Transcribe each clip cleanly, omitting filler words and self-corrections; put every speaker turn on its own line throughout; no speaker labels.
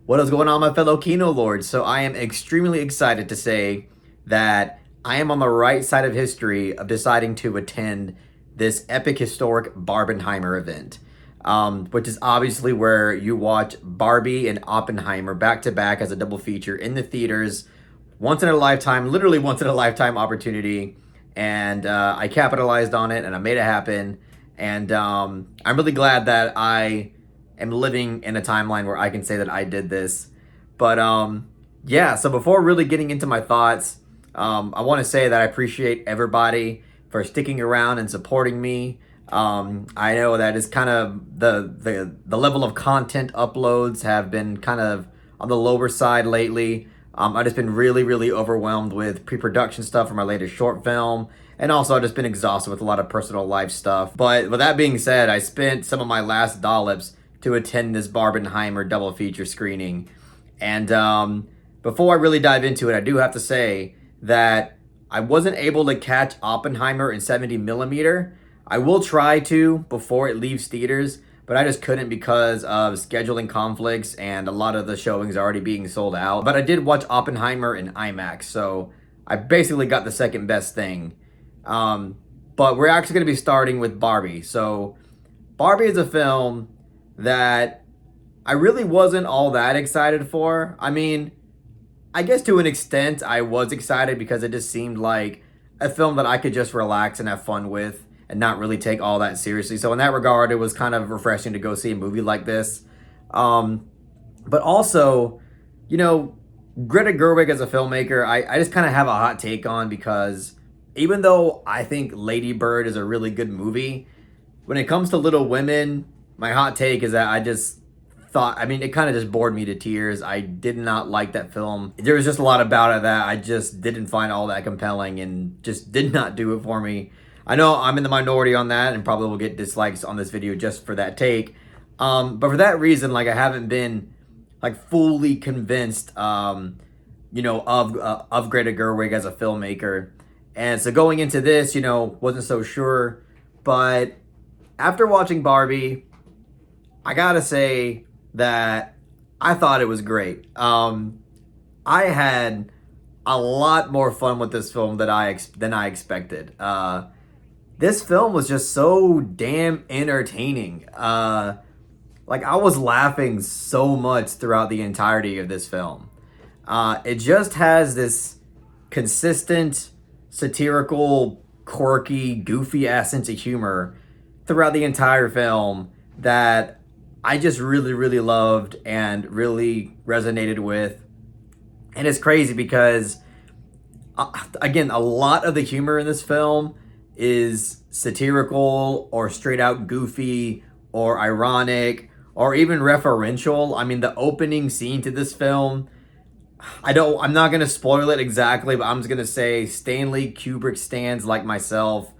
What is going on, my fellow Kino Lords? So I am extremely excited to say that I am on the right side of history of deciding to attend this epic historic Barbenheimer event, which is obviously where you watch Barbie and Oppenheimer back to back as a double feature in the theaters, once in a lifetime, literally once in a lifetime opportunity. And I capitalized on it and I made it happen. And I'm really glad that I am living in a timeline where I can say that I did this. But yeah, so before really getting into my thoughts, I want to say that I appreciate everybody for sticking around and supporting me. I know that is kind of the level of content uploads have been kind of on the lower side lately. I've just been really overwhelmed with pre-production stuff for my latest short film. And also, I've just been exhausted with a lot of personal life stuff. But with that being said, I spent some of my last dollops to attend this Barbenheimer double feature screening. And before I really dive into it, I do have to say that I wasn't able to catch Oppenheimer in 70 millimeter. I will try to before it leaves theaters, but I just couldn't because of scheduling conflicts and a lot of the showings already being sold out. But I did watch Oppenheimer in IMAX, so I basically got the second best thing. But we're actually going to be starting with Barbie. So Barbie is a film that I really wasn't all that excited for. I mean, I guess to an extent I was excited because it just seemed like a film that I could just relax and have fun with and not really take all that seriously. So in that regard, it was kind of refreshing to go see a movie like this. But also, you know, Greta Gerwig as a filmmaker, I just kind of have a hot take on because even though I think Lady Bird is a really good movie, when it comes to Little Women, my hot take is that I just thought, I mean, it kind of just bored me to tears. I did not like that film. There was just a lot about it that I just didn't find all that compelling and just did not do it for me. I know I'm in the minority on that and probably will get dislikes on this video just for that take. But for that reason, like I haven't been like fully convinced, of Greta Gerwig as a filmmaker. And so going into this, wasn't so sure. But after watching Barbie, I gotta say that I thought it was great. I had a lot more fun with this film than I expected. This film was just so damn entertaining. Like I was laughing so much throughout the entirety of this film. It just has this consistent, satirical, quirky, goofy ass sense of humor throughout the entire film that I just really loved and really resonated with. And it's crazy because, again, a lot of the humor in this film is satirical or straight out goofy or ironic or even referential. I mean, the opening scene to this film, I'm not going to spoil it exactly, but I'm just going to say Stanley Kubrick stands like myself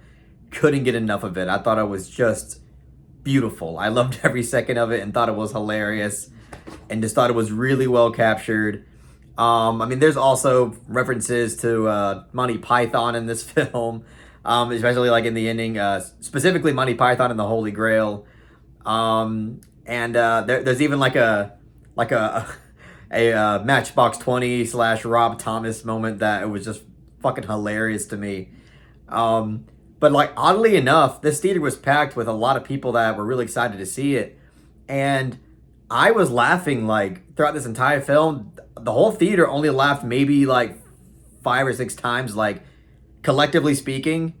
couldn't get enough of it. I thought it was just beautiful. I loved every second of it and thought it was hilarious and just thought it was really well captured. I mean, there's also references to Monty Python in this film, especially like in the ending, specifically Monty Python and the Holy Grail. There's even like a Matchbox 20 / Rob Thomas moment that it was just fucking hilarious to me. But like oddly enough, this theater was packed with a lot of people that were really excited to see it. And I was laughing like throughout this entire film. The whole theater only laughed maybe like 5 or 6 times, like collectively speaking.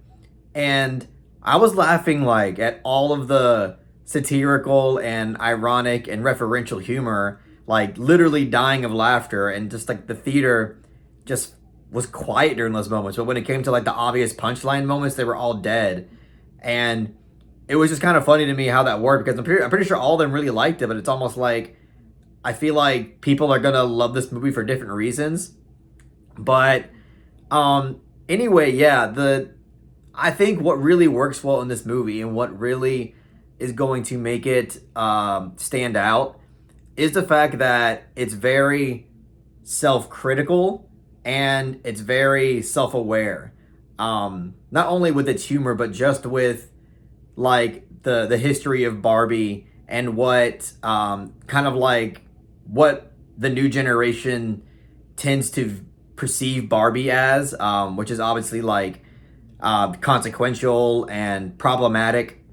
And I was laughing like at all of the satirical and ironic and referential humor, like literally dying of laughter. And just like the theater just was quiet during those moments. But when it came to like the obvious punchline moments, they were all dead. And it was just kind of funny to me how that worked because I'm pretty sure all of them really liked it, but it's almost like I feel like people are gonna love this movie for different reasons. But anyway, yeah, I think what really works well in this movie and what really is going to make it stand out is the fact that it's very self-critical and it's very self-aware. Not only with its humor, but just with like the history of Barbie and what kind of like what the new generation tends to perceive Barbie as, which is obviously like consequential and problematic.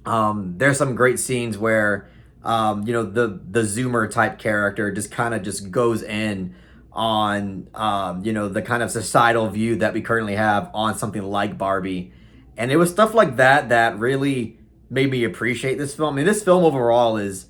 There's some great scenes where the Zoomer type character just kind of just goes in on the kind of societal view that we currently have on something like Barbie, and it was stuff like that that really made me appreciate this film. I mean, this film overall is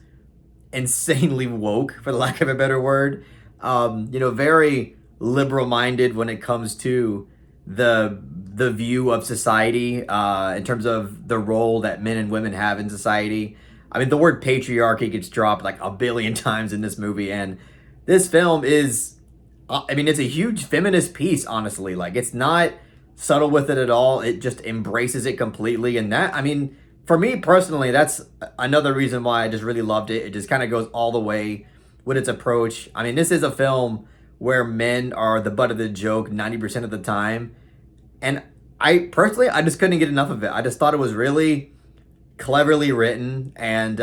insanely woke, for the lack of a better word. Very liberal minded when it comes to the view of society in terms of the role that men and women have in society. I mean, the word patriarchy gets dropped like a billion times in this movie, and this film is, I mean, it's a huge feminist piece, honestly. Like, it's not subtle with it at all. It just embraces it completely, and that, I mean, for me personally, that's another reason why I just really loved it. It just kind of goes all the way with its approach. I mean, this is a film where men are the butt of the joke 90% of the time. And I personally, I just couldn't get enough of it. I just thought it was really cleverly written, and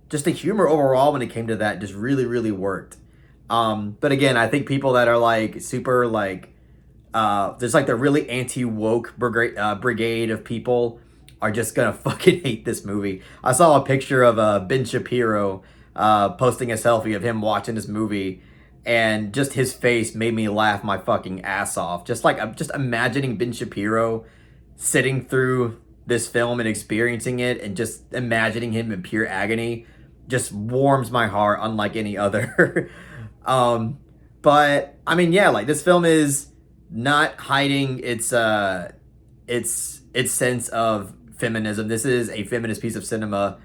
just the humor overall when it came to that just really, really worked. But again, I think people that are like super like, there's like the really anti-woke brigade of people are just gonna fucking hate this movie. I saw a picture of Ben Shapiro posting a selfie of him watching this movie, and just his face made me laugh my fucking ass off. Just like, I'm just imagining Ben Shapiro sitting through this film and experiencing it, and just imagining him in pure agony just warms my heart unlike any other. But I mean, yeah, like, this film is not hiding its sense of feminism. This is a feminist piece of cinema,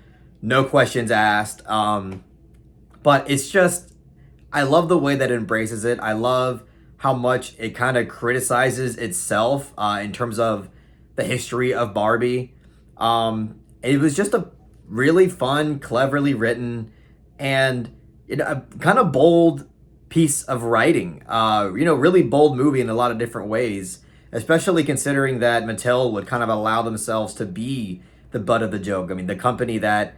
no questions asked. But it's just, I love the way that it embraces it. I love how much it kind of criticizes itself in terms of the history of Barbie. It was just a really fun, cleverly written, and a kind of bold piece of writing. Really bold movie in a lot of different ways, especially considering that Mattel would kind of allow themselves to be the butt of the joke. I mean, the company that,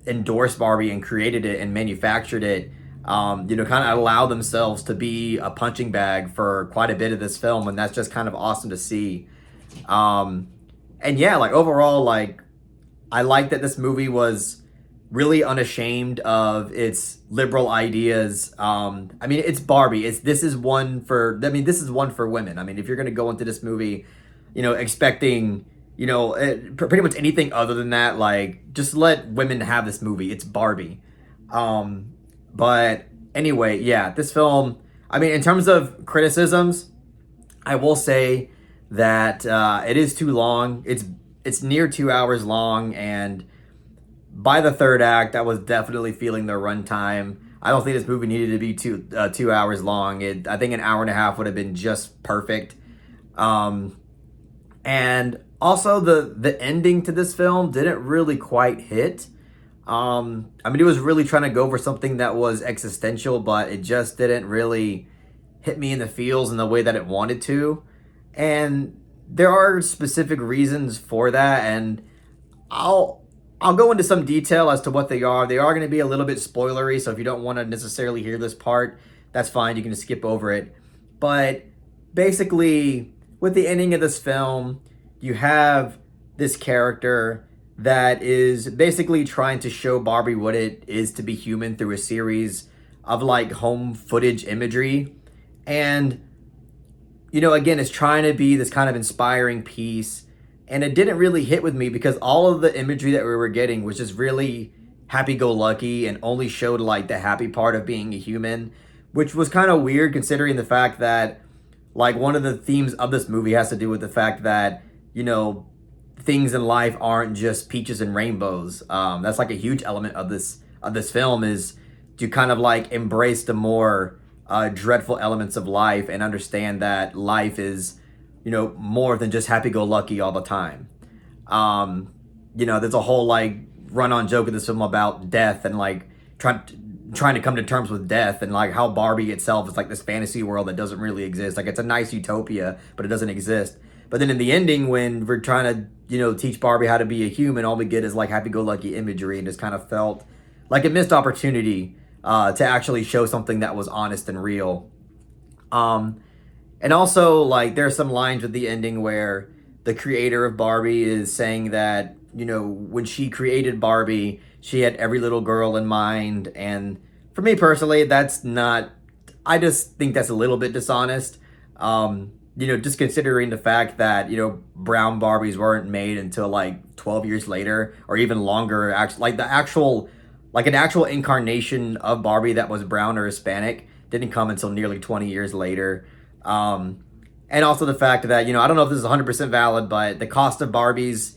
endorsed Barbie and created it and manufactured it, kind of allow themselves to be a punching bag for quite a bit of this film, and that's just kind of awesome to see. And yeah, like, overall, like, I like that this movie was really unashamed of its liberal ideas. I mean, it's Barbie. This is one for women. I mean, if you're gonna go into this movie, expecting, pretty much anything other than that, like, just let women have this movie. It's Barbie. But anyway, yeah, this film, I mean, in terms of criticisms, I will say that it is too long. It's near 2 hours long, and by the third act, I was definitely feeling the runtime. I don't think this movie needed to be 2 hours long. I think an hour and a half would have been just perfect. And also the ending to this film didn't really quite hit. I mean, it was really trying to go for something that was existential, but it just didn't really hit me in the feels in the way that it wanted to. And there are specific reasons for that, and I'll go into some detail as to what they are. They are going to be a little bit spoilery, so if you don't want to necessarily hear this part, that's fine. You can just skip over it. But basically, with the ending of this film, you have this character that is basically trying to show Barbie what it is to be human through a series of like home footage imagery. And, again, it's trying to be this kind of inspiring piece. And it didn't really hit with me because all of the imagery that we were getting was just really happy-go-lucky and only showed like the happy part of being a human, which was kind of weird considering the fact that, like, one of the themes of this movie has to do with the fact that, things in life aren't just peaches and rainbows. That's like a huge element of this film, is to kind of like embrace the more dreadful elements of life and understand that life is, more than just happy-go-lucky all the time. There's a whole like run-on joke in this film about death and like trying to come to terms with death, and like how Barbie itself is like this fantasy world that doesn't really exist. Like, it's a nice utopia, but it doesn't exist. But then in the ending, when we're trying to, teach Barbie how to be a human, all we get is like happy-go-lucky imagery, and just kind of felt like a missed opportunity to actually show something that was honest and real. Um, and also, like, there's some lines with the ending where the creator of Barbie is saying that, you know, when she created Barbie, she had every little girl in mind. And for me personally, that's not, I just think that's a little bit dishonest. Just considering the fact that, brown Barbies weren't made until like 12 years later or even longer. Like an actual incarnation of Barbie that was brown or Hispanic didn't come until nearly 20 years later. Um, and also the fact that, I don't know if this is 100% valid, but the cost of Barbies,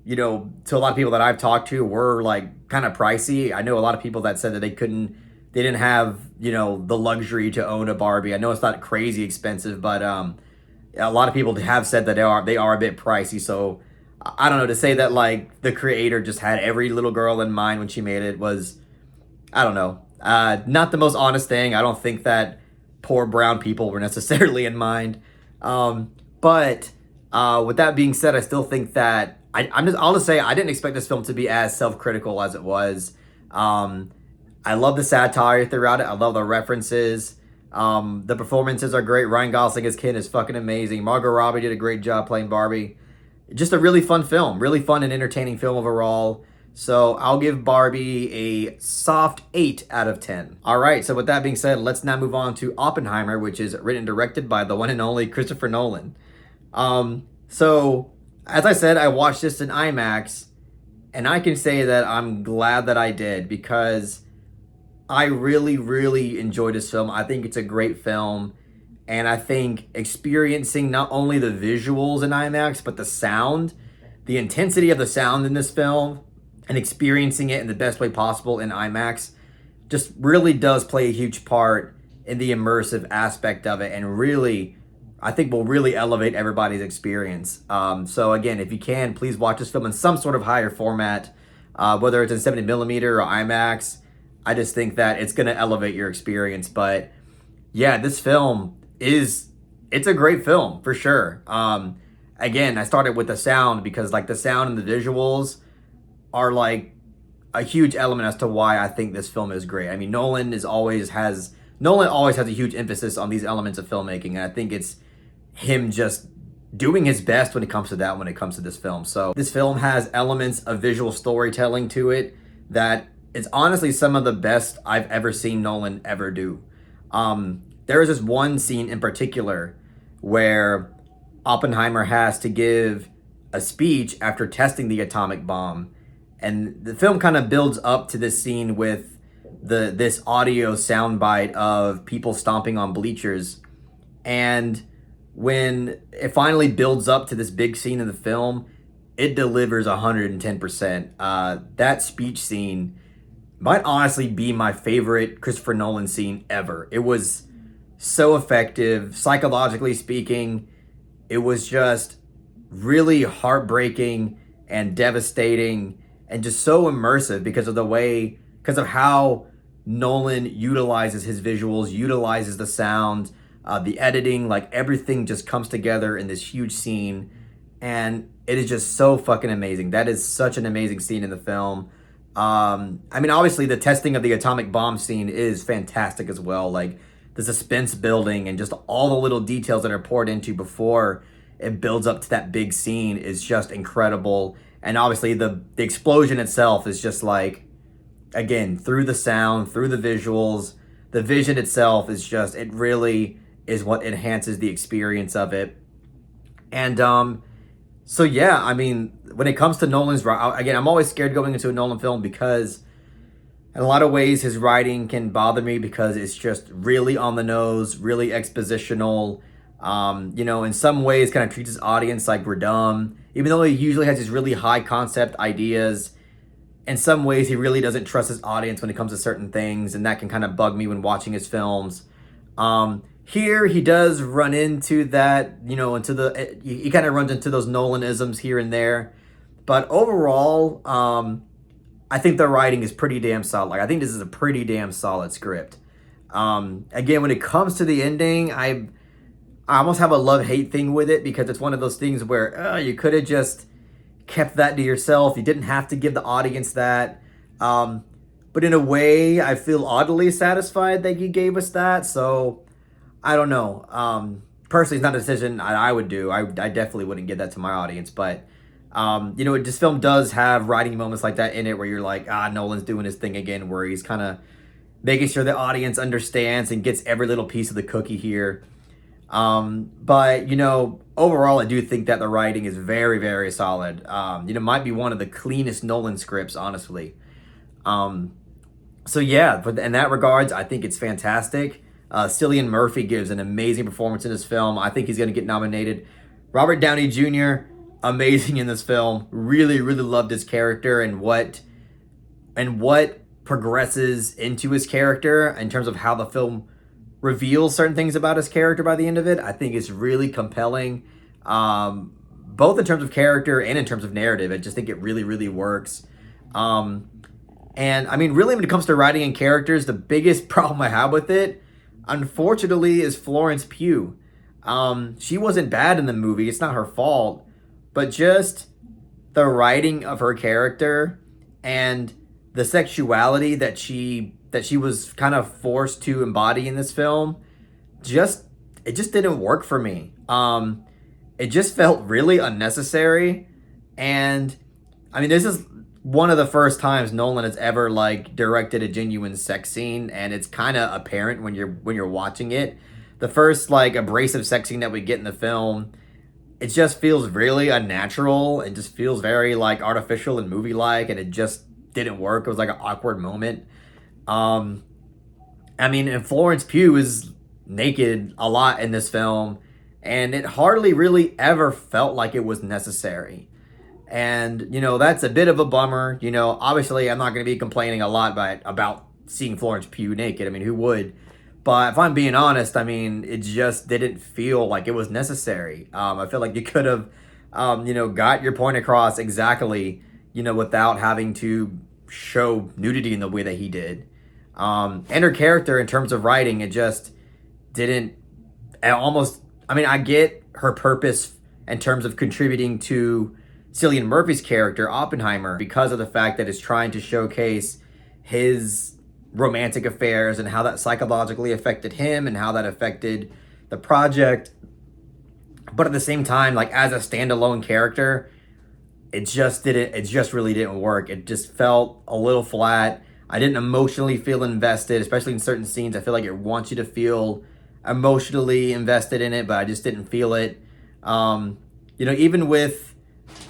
to a lot of people that I've talked to were like kind of pricey. I know a lot of people that said that they didn't have, the luxury to own a Barbie. I know it's not crazy expensive, but a lot of people have said that they are a bit pricey. So I don't know, to say that like the creator just had every little girl in mind when she made it was, I don't know, not the most honest thing. I don't think that poor brown people were necessarily in mind. But with that being said, I still think that I'll just say I didn't expect this film to be as self-critical as it was. I love the satire throughout it. I love the references. The performances are great. Ryan Gosling as Ken is fucking amazing. Margot Robbie did a great job playing Barbie. Just a really fun film. Really fun and entertaining film overall. So I'll give Barbie a soft 8 out of 10. All right, so with that being said, let's now move on to Oppenheimer, which is written and directed by the one and only Christopher Nolan. So as I said, I watched this in IMAX, and I can say that I'm glad that I did because I really, really enjoyed this film. I think it's a great film. And I think experiencing not only the visuals in IMAX, but the sound, the intensity of the sound in this film, and experiencing it in the best way possible in IMAX just really does play a huge part in the immersive aspect of it, and really, I think will really elevate everybody's experience. So again, if you can, please watch this film in some sort of higher format, whether it's in 70 millimeter or IMAX. I just think that it's going to elevate your experience. But yeah, this film it's a great film for sure. Again, I started with the sound because like the sound and the visuals are like a huge element as to why I think this film is great. I mean, Nolan always has a huge emphasis on these elements of filmmaking, and I think it's him just doing his best when it comes to that, when it comes to this film. So this film has elements of visual storytelling to it that is honestly some of the best I've ever seen Nolan ever do. There is this one scene in particular where Oppenheimer has to give a speech after testing the atomic bomb. And the film kind of builds up to this scene with this audio soundbite of people stomping on bleachers. And when it finally builds up to this big scene in the film, it delivers 110%. That speech scene might honestly be my favorite Christopher Nolan scene ever. It was so effective, psychologically speaking. It was just really heartbreaking and devastating and just so immersive because of how Nolan utilizes his visuals, utilizes the sound, the editing, like everything just comes together in this huge scene. And it is just so fucking amazing. That is such an amazing scene in the film. I mean, obviously the testing of the atomic bomb scene is fantastic as well. Like the suspense building and just all the little details that are poured into before it builds up to that big scene is just incredible. And obviously the explosion itself is just like, again, through the sound, through the visuals, the vision itself is just, it really is what enhances the experience of it. And so yeah, I mean, when it comes to Nolan's, again, I'm always scared going into a Nolan film because in a lot of ways his writing can bother me because it's just really on the nose, really expositional. In some ways kind of treats his audience like we're dumb, even though he usually has these really high concept ideas. In some ways, he really doesn't trust his audience when it comes to certain things, and that can kind of bug me when watching his films. Here, he does run into that, he kind of runs into those Nolanisms here and there. But overall, I think the writing is pretty damn solid. Like, I think this is a pretty damn solid script. Again, when it comes to the ending, I almost have a love-hate thing with it because it's one of those things where you could have just kept that to yourself. You didn't have to give the audience that. but in a way, I feel oddly satisfied that he gave us that. So I don't know. Personally, it's not a decision I would do. I definitely wouldn't give that to my audience, but this film does have writing moments like that in it where you're like, Nolan's doing his thing again, where he's kind of making sure the audience understands and gets every little piece of the cookie here. But overall, I do think that the writing is very, very solid. Might be one of the cleanest Nolan scripts, honestly. Um, so yeah, but in that regards, I think it's fantastic. Cillian Murphy gives an amazing performance in this film. I think he's going to get nominated. Robert Downey Jr. amazing in this film. Really, really loved his character and what progresses into his character in terms of how the film reveals certain things about his character by the end of it. I think it's really compelling, both in terms of character and in terms of narrative. I just think it really, really works. And I mean, really, when it comes to writing and characters, the biggest problem I have with it, unfortunately, is Florence Pugh. She wasn't bad in the movie. It's not her fault, but just the writing of her character and the sexuality that she was kind of forced to embody in this film, it just didn't work for me. It just felt really unnecessary, and I mean, this is one of the first times Nolan has ever like directed a genuine sex scene, and it's kind of apparent when you're watching it. The first like abrasive sex scene that we get in the film, it just feels really unnatural. It just feels very like artificial and movie like, and it just didn't work. It was like an awkward moment. I mean, and Florence Pugh is naked a lot in this film, and it hardly really ever felt like it was necessary. And, that's a bit of a bummer. Obviously, I'm not going to be complaining a lot about seeing Florence Pugh naked. I mean, who would? But if I'm being honest, I mean, it just didn't feel like it was necessary. I feel like you could have, got your point across exactly, without having to show nudity in the way that he did. And her character, in terms of writing, it just didn't almost. I mean, I get her purpose in terms of contributing to Cillian Murphy's character, Oppenheimer, because of the fact that it's trying to showcase his romantic affairs and how that psychologically affected him and how that affected the project. But at the same time, like as a standalone character, it just really didn't work. It just felt a little flat. I didn't emotionally feel invested, especially in certain scenes. I feel like it wants you to feel emotionally invested in it, but I just didn't feel it. Even with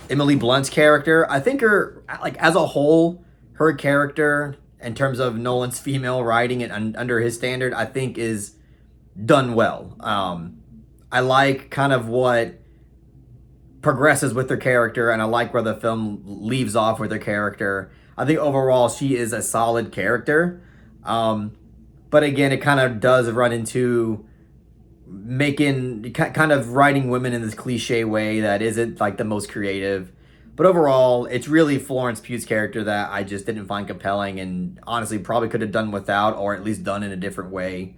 Emily Blunt's character, I think her, like as a whole, her character in terms of Nolan's female writing and under his standard, I think is done well. I like kind of what progresses with her character, and I like where the film leaves off with her character. I think overall she is a solid character. But again, it kind of does run into making kind of writing women in this cliche way that isn't like the most creative. But overall, it's really Florence Pugh's character that I just didn't find compelling, and honestly probably could have done without, or at least done in a different way.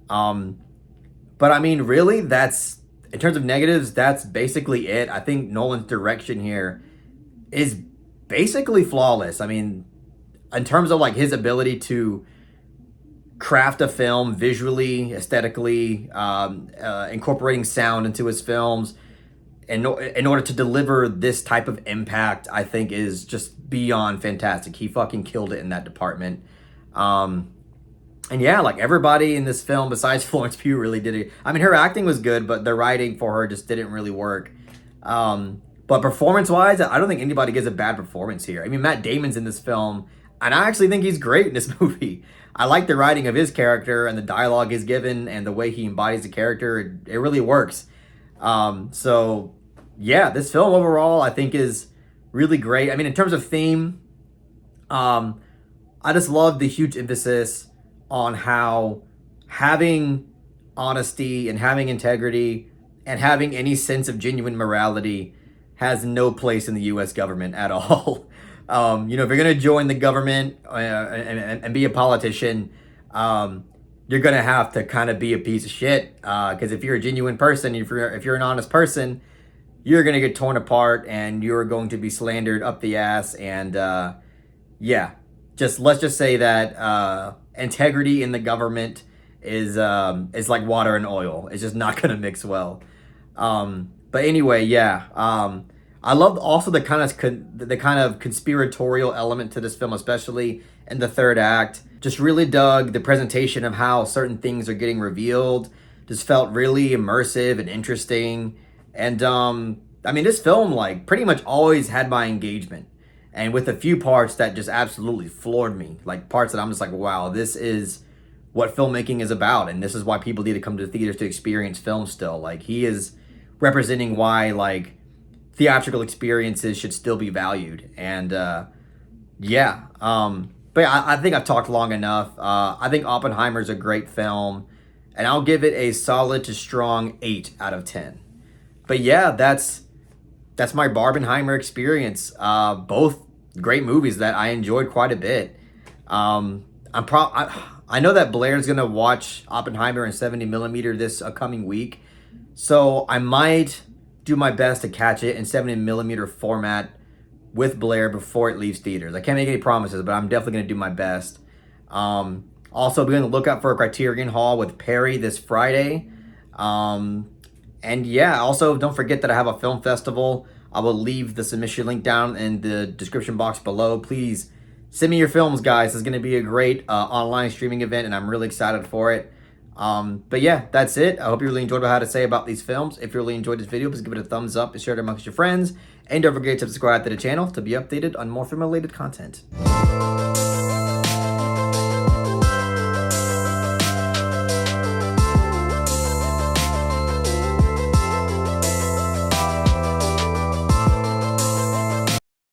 But I mean, really, that's in terms of negatives, that's basically it. I think Nolan's direction here is basically flawless. I mean, in terms of like his ability to craft a film visually, aesthetically, incorporating sound into his films in order to deliver this type of impact, I think is just beyond fantastic. He fucking killed it in that department. And yeah, like everybody in this film besides Florence Pugh really did it. I mean, her acting was good, but the writing for her just didn't really work. But performance-wise, I don't think anybody gives a bad performance here. I mean, Matt Damon's in this film, and I actually think he's great in this movie. I like the writing of his character and the dialogue he's given and the way he embodies the character. It really works. So, yeah, this film overall I think is really great. I mean, in terms of theme, I just love the huge emphasis on how having honesty and having integrity and having any sense of genuine morality has no place in the U.S. government at all. If you're going to join the government and be a politician, you're going to have to kind of be a piece of shit. Because if you're a genuine person, if you're an honest person, you're going to get torn apart and you're going to be slandered up the ass. And yeah, just let's just say that integrity in the government is like water and oil. It's just not gonna mix well. But anyway, yeah. I love also the kind of conspiratorial element to this film, especially in the third act. Just really dug the presentation of how certain things are getting revealed. Just felt really immersive and interesting. And I mean, this film like pretty much always had my engagement, and with a few parts that just absolutely floored me, like parts that I'm just like, wow, this is what filmmaking is about, and this is why people need to come to the theaters to experience film still. Like he is representing why like theatrical experiences should still be valued. And yeah, but yeah, I think I've talked long enough. I think Oppenheimer's a great film, and I'll give it a solid to strong 8 out of 10. But yeah, that's my Barbenheimer experience. Both great movies that I enjoyed quite a bit. I know that Blair's gonna watch Oppenheimer in 70 millimeter this upcoming week, so I might do my best to catch it in 70 millimeter format with Blair before it leaves theaters. I can't make any promises, but I'm definitely gonna do my best. Also, be on the lookout for a Criterion Haul with Perry this Friday. And yeah, also don't forget that I have a film festival. I will leave the submission link down in the description box below. Please send me your films, guys. It's going to be a great online streaming event, and I'm really excited for it. But yeah, that's it. I hope you really enjoyed what I had to say about these films. If you really enjoyed this video, please give it a thumbs up and share it amongst your friends. And don't forget to subscribe to the channel to be updated on more film-related content.